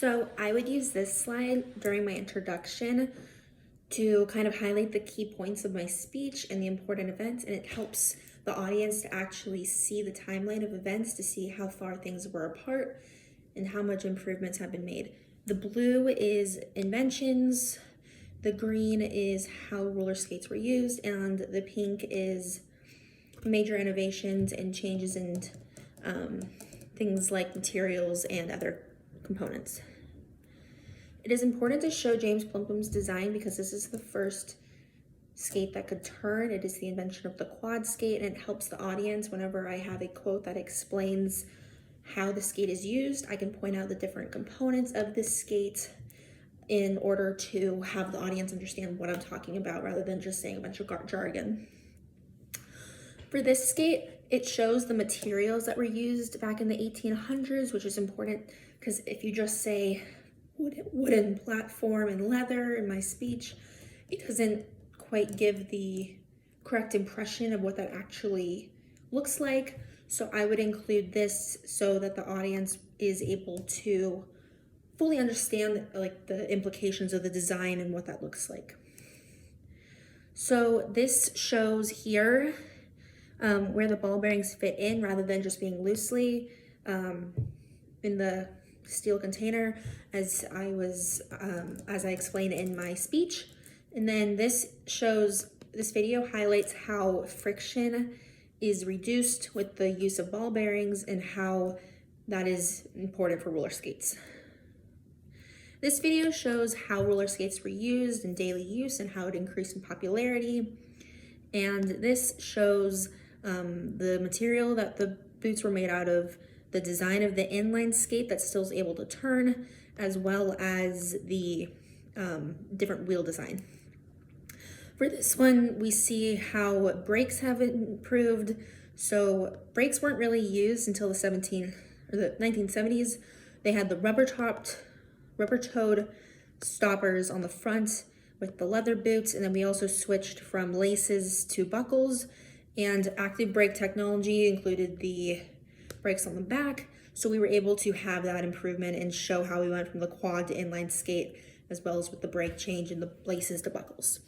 So I would use this slide during my introduction to kind of highlight the key points of my speech and the important events, and it helps the audience to actually see the timeline of events to see how far things were apart and how much improvements have been made. The blue is inventions, the green is how roller skates were used, and the pink is major innovations and changes in things like materials and other components. It is important to show James Plumpum's design because this is the first skate that could turn. It is the invention of the quad skate, and it helps the audience whenever I have a quote that explains how the skate is used. I can point out the different components of this skate in order to have the audience understand what I'm talking about rather than just saying a bunch of jargon. For this skate, it shows the materials that were used back in the 1800s, which is important because if you just say wooden platform and leather in my speech, it doesn't quite give the correct impression of what that actually looks like. So I would include this so that the audience is able to fully understand like the implications of the design and what that looks like. So this shows here where the ball bearings fit in rather than just being loosely in the steel container as I explained in my speech. And then this video highlights how friction is reduced with the use of ball bearings and how that is important for roller skates. This video shows how roller skates were used in daily use and how it increased in popularity. And this shows the material that the boots were made out of, the design of the inline skate that still is able to turn, as well as the different wheel design. For this one, we see how brakes have improved. So brakes weren't really used until the 1970s. They had the rubber-toed stoppers on the front with the leather boots, and then we also switched from laces to buckles, and active brake technology included the brakes on the back, so we were able to have that improvement and show how we went from the quad to inline skate, as well as with the brake change and the laces to buckles.